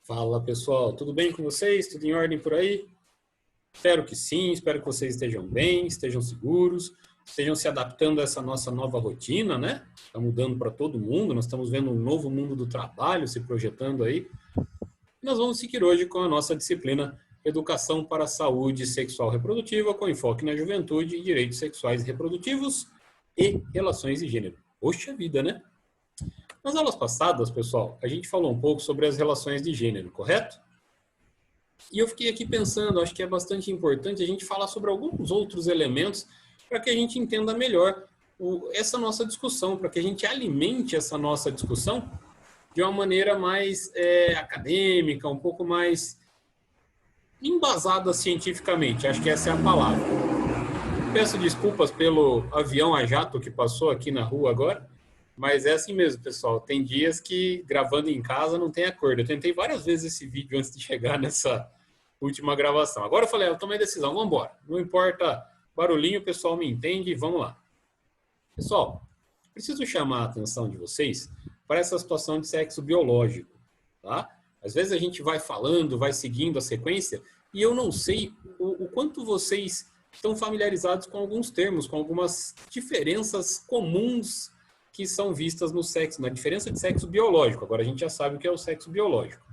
Fala pessoal, tudo bem com vocês? Tudo em ordem por aí? Espero que sim, espero que vocês estejam bem, estejam seguros, estejam se adaptando a essa nossa nova rotina, né? Está mudando para todo mundo, nós estamos vendo um novo mundo do trabalho se projetando aí. E nós vamos seguir hoje com a nossa disciplina Educação para a Saúde Sexual Reprodutiva, com enfoque na juventude, direitos sexuais e reprodutivos e relações de gênero. Poxa vida, né? Nas aulas passadas, pessoal, a gente falou um pouco sobre as relações de gênero, correto? E eu fiquei aqui pensando, acho que é bastante importante a gente falar sobre alguns outros elementos para que a gente entenda melhor essa nossa discussão, para que a gente alimente essa nossa discussão de uma maneira mais acadêmica, um pouco mais embasada cientificamente, acho que essa é a palavra. Peço desculpas pelo avião a jato que passou aqui na rua agora, mas é assim mesmo, pessoal. Tem dias que gravando em casa não tem acordo. Eu tentei várias vezes esse vídeo antes de chegar nessa última gravação. Agora eu falei, eu tomei decisão, vamos embora. Não importa barulhinho, o pessoal me entende, vamos lá. Pessoal, preciso chamar a atenção de vocês para essa situação de sexo biológico, tá? Às vezes a gente vai falando, vai seguindo a sequência, e eu não sei o quanto vocês estão familiarizados com alguns termos, com algumas diferenças comuns que são vistas no sexo, na diferença de sexo biológico. Agora a gente já sabe o que é o sexo biológico,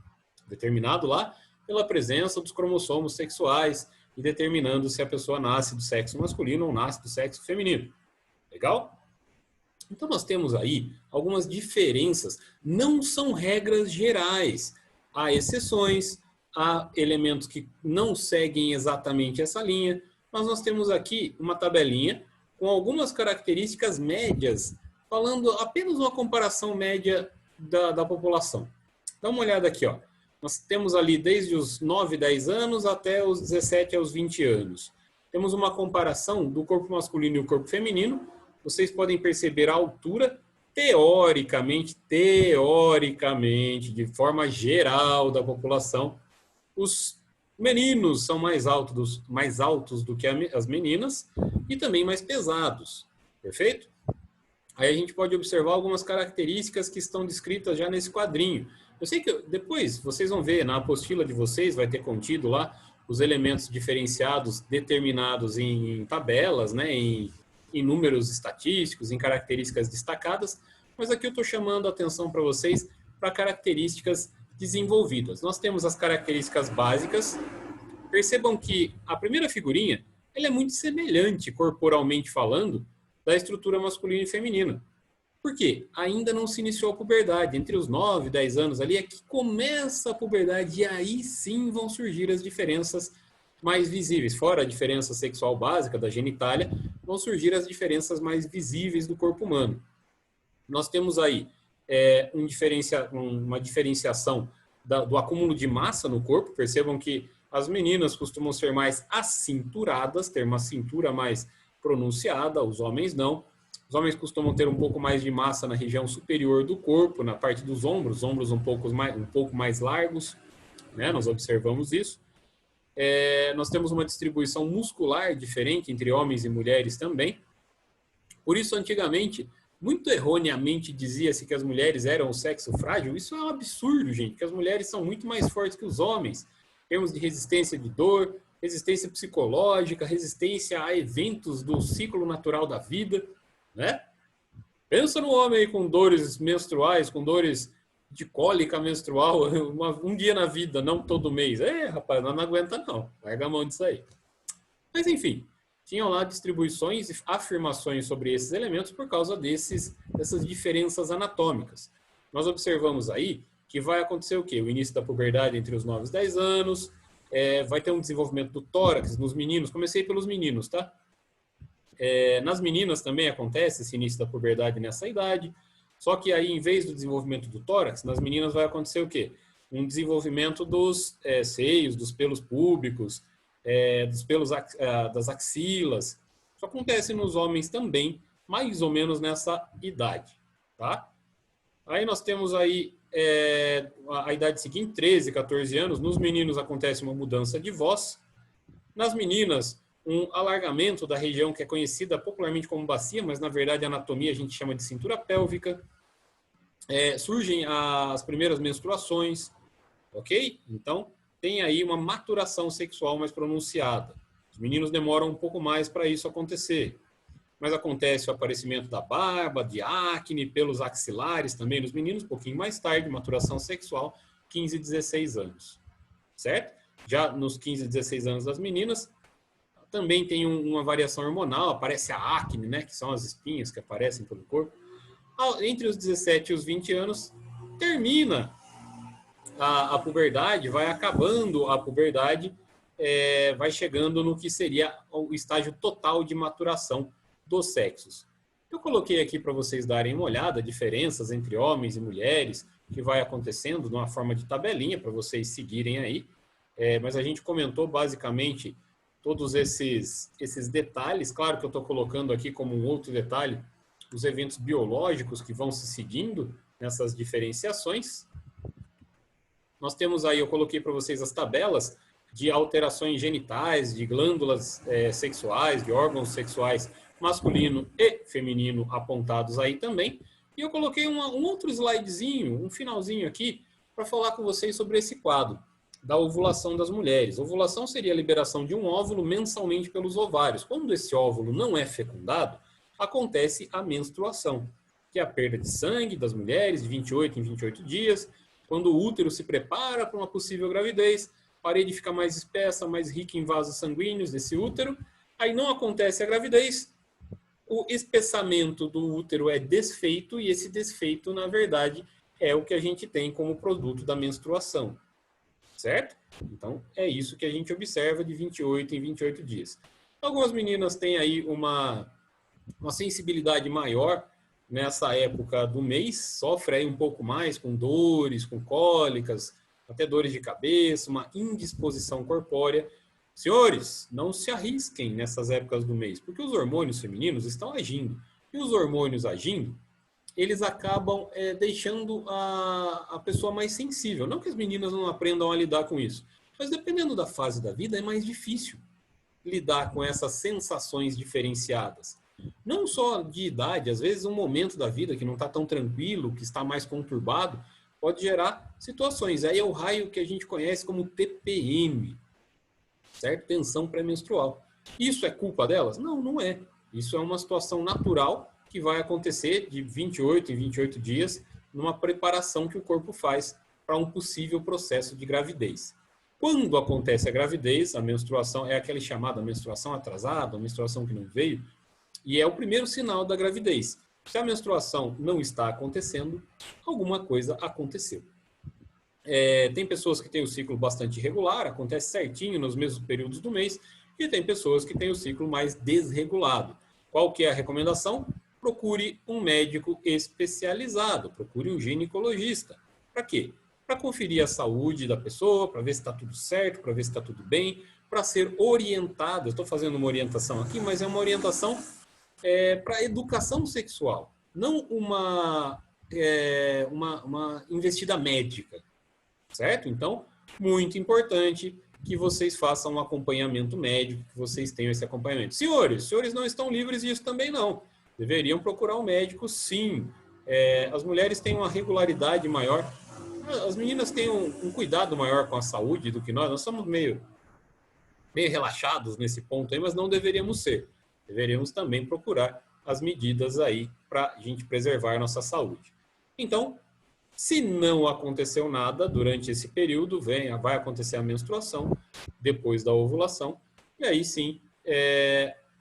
determinado lá pela presença dos cromossomos sexuais e determinando se a pessoa nasce do sexo masculino ou nasce do sexo feminino. Legal? Então nós temos aí algumas diferenças, não são regras gerais, há exceções, há elementos que não seguem exatamente essa linha, mas nós temos aqui uma tabelinha com algumas características médias, falando apenas uma comparação média da população. Dá uma olhada aqui, ó. Nós temos ali desde os 9, 10 anos até os 17 aos 20 anos. Temos uma comparação do corpo masculino e o corpo feminino. Vocês podem perceber a altura, teoricamente, de forma geral da população. Os meninos são mais altos do que as meninas e também mais pesados. Perfeito? Aí a gente pode observar algumas características que estão descritas já nesse quadrinho. Eu sei que depois vocês vão ver, na apostila de vocês vai ter contido lá os elementos diferenciados determinados em tabelas, né, em números estatísticos, em características destacadas, mas aqui eu estou chamando a atenção para vocês para características desenvolvidas. Nós temos as características básicas. Percebam que a primeira figurinha ela é muito semelhante, corporalmente falando, da estrutura masculina e feminina. Por quê? Ainda não se iniciou a puberdade. Entre os 9 e 10 anos ali é que começa a puberdade e aí sim vão surgir as diferenças mais visíveis. Fora a diferença sexual básica da genitália, vão surgir as diferenças mais visíveis do corpo humano. Nós temos aí uma diferenciação do acúmulo de massa no corpo. Percebam que as meninas costumam ser mais acinturadas, ter uma cintura mais pronunciada, os homens não. Os homens costumam ter um pouco mais de massa na região superior do corpo, na parte dos ombros, um pouco mais largos, né? Nós observamos isso. Nós temos uma distribuição muscular diferente entre homens e mulheres também. Por isso, antigamente, muito erroneamente dizia-se que as mulheres eram o sexo frágil. Isso é um absurdo, gente, porque as mulheres são muito mais fortes que os homens. Em termos de resistência de dor, resistência psicológica, resistência a eventos do ciclo natural da vida, né? Pensa no homem aí com dores menstruais, com dores de cólica menstrual, um dia na vida, não todo mês. Rapaz, não aguenta não, larga a mão disso aí. Mas enfim, tinham lá distribuições e afirmações sobre esses elementos por causa dessas diferenças anatômicas. Nós observamos aí que vai acontecer o quê? O início da puberdade entre os 9 e os 10 anos, vai ter um desenvolvimento do tórax nos meninos. Comecei pelos meninos, tá? Nas meninas também acontece esse início da puberdade nessa idade, só que aí, em vez do desenvolvimento do tórax, nas meninas vai acontecer o quê? Um desenvolvimento dos seios, dos pelos púbicos, dos pelos das axilas. Isso acontece nos homens também, mais ou menos nessa idade, tá? Aí nós temos aí a idade seguinte, 13, 14 anos. Nos meninos acontece uma mudança de voz. Nas meninas, um alargamento da região que é conhecida popularmente como bacia, mas na verdade a anatomia a gente chama de cintura pélvica. Surgem as primeiras menstruações, ok? Então, tem aí uma maturação sexual mais pronunciada. Os meninos demoram um pouco mais para isso acontecer. Mas acontece o aparecimento da barba, de acne, pelos axilares também nos meninos, um pouquinho mais tarde, maturação sexual, 15, 16 anos, certo? Já nos 15, 16 anos das meninas, também tem uma variação hormonal, aparece a acne, né, que são as espinhas que aparecem pelo corpo. Entre os 17 e os 20 anos, termina a puberdade, vai acabando a puberdade, vai chegando no que seria o estágio total de maturação dos sexos. Eu coloquei aqui para vocês darem uma olhada, diferenças entre homens e mulheres, que vai acontecendo numa forma de tabelinha, para vocês seguirem aí. Mas a gente comentou basicamente todos esses detalhes. Claro que eu estou colocando aqui como um outro detalhe os eventos biológicos que vão se seguindo nessas diferenciações. Nós temos aí, eu coloquei para vocês as tabelas de alterações genitais, de glândulas sexuais, de órgãos sexuais masculino e feminino apontados aí também. E eu coloquei um outro slidezinho, um finalzinho aqui, para falar com vocês sobre esse quadro da ovulação das mulheres. Ovulação seria a liberação de um óvulo mensalmente pelos ovários. Quando esse óvulo não é fecundado, acontece a menstruação, que é a perda de sangue das mulheres de 28 em 28 dias, quando o útero se prepara para uma possível gravidez, a parede fica mais espessa, mais rica em vasos sanguíneos desse útero, aí não acontece a gravidez, o espessamento do útero é desfeito e esse desfeito, na verdade, é o que a gente tem como produto da menstruação, certo? Então, é isso que a gente observa de 28 em 28 dias. Algumas meninas têm aí uma sensibilidade maior nessa época do mês, sofre aí um pouco mais com dores, com cólicas, até dores de cabeça, uma indisposição corpórea. Senhores, não se arrisquem nessas épocas do mês, porque os hormônios femininos estão agindo. E os hormônios agindo, eles acabam deixando a pessoa mais sensível. Não que as meninas não aprendam a lidar com isso, mas dependendo da fase da vida, é mais difícil lidar com essas sensações diferenciadas. Não só de idade, às vezes um momento da vida que não está tão tranquilo, que está mais conturbado, pode gerar situações. Aí é o raio que a gente conhece como TPM, certo? Tensão pré-menstrual. Isso é culpa delas? Não, não é. Isso é uma situação natural que vai acontecer de 28 em 28 dias, numa preparação que o corpo faz para um possível processo de gravidez. Quando acontece a gravidez, a menstruação é aquela chamada menstruação atrasada, a menstruação que não veio, e é o primeiro sinal da gravidez. Se a menstruação não está acontecendo, alguma coisa aconteceu. Tem pessoas que têm o ciclo bastante irregular, acontece certinho nos mesmos períodos do mês, e tem pessoas que têm o ciclo mais desregulado. Qual que é a recomendação? Procure um médico especializado, procure um ginecologista. Para quê? Para conferir a saúde da pessoa, para ver se está tudo certo, para ver se está tudo bem, para ser orientado. Eu estou fazendo uma orientação aqui, mas é uma orientação para educação sexual, não uma investida médica, certo? Então, muito importante que vocês façam um acompanhamento médico, que vocês tenham esse acompanhamento. Senhores não estão livres disso também não. Deveriam procurar um médico, sim. As mulheres têm uma regularidade maior, as meninas têm um cuidado maior com a saúde do que nós somos meio relaxados nesse ponto aí, mas não deveríamos ser. Deveríamos também procurar as medidas aí para a gente preservar a nossa saúde. Então, se não aconteceu nada durante esse período, vai acontecer a menstruação depois da ovulação, e aí sim,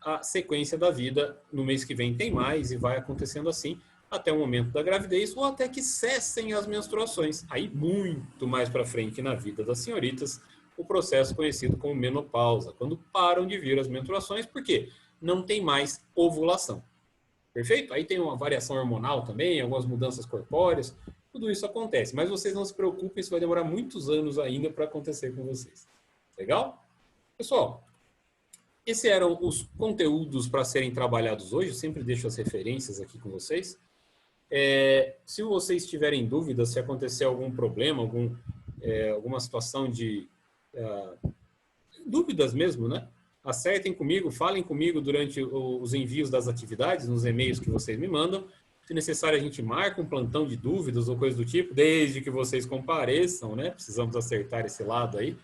a sequência da vida no mês que vem tem mais e vai acontecendo assim até o momento da gravidez ou até que cessem as menstruações. Aí, muito mais para frente na vida das senhoritas, o processo conhecido como menopausa, quando param de vir as menstruações, por quê? Não tem mais ovulação. Perfeito? Aí tem uma variação hormonal também, algumas mudanças corpóreas, tudo isso acontece. Mas vocês não se preocupem, isso vai demorar muitos anos ainda para acontecer com vocês. Legal? Pessoal, esses eram os conteúdos para serem trabalhados hoje. Eu sempre deixo as referências aqui com vocês. Se vocês tiverem dúvidas, se acontecer algum problema, alguma situação de dúvidas mesmo, né? Acertem comigo, falem comigo durante os envios das atividades, nos e-mails que vocês me mandam, Se necessário, a gente marca um plantão de dúvidas ou coisa do tipo, desde que vocês compareçam, né? Precisamos acertar esse lado aí.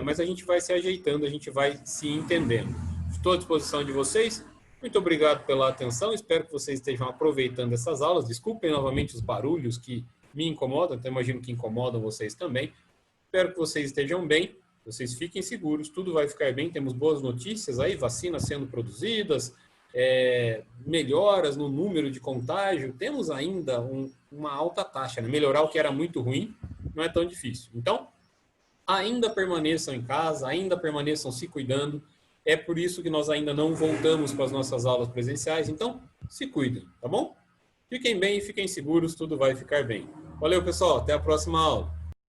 Mas a gente vai se ajeitando, a gente vai se entendendo. Estou à disposição de vocês. Muito obrigado pela atenção. Espero que vocês estejam aproveitando essas aulas. Desculpem novamente os barulhos que me incomodam, até imagino que incomodam vocês também. Espero que vocês estejam bem, vocês fiquem seguros, tudo vai ficar bem. Temos boas notícias aí, vacinas sendo produzidas, melhoras no número de contágio. Temos ainda uma alta taxa, né? Melhorar o que era muito ruim não é tão difícil. Então, ainda permaneçam em casa, ainda permaneçam se cuidando. É por isso que nós ainda não voltamos para as nossas aulas presenciais. Então, se cuidem, tá bom? Fiquem bem, fiquem seguros, tudo vai ficar bem. Valeu, pessoal. Até a próxima aula.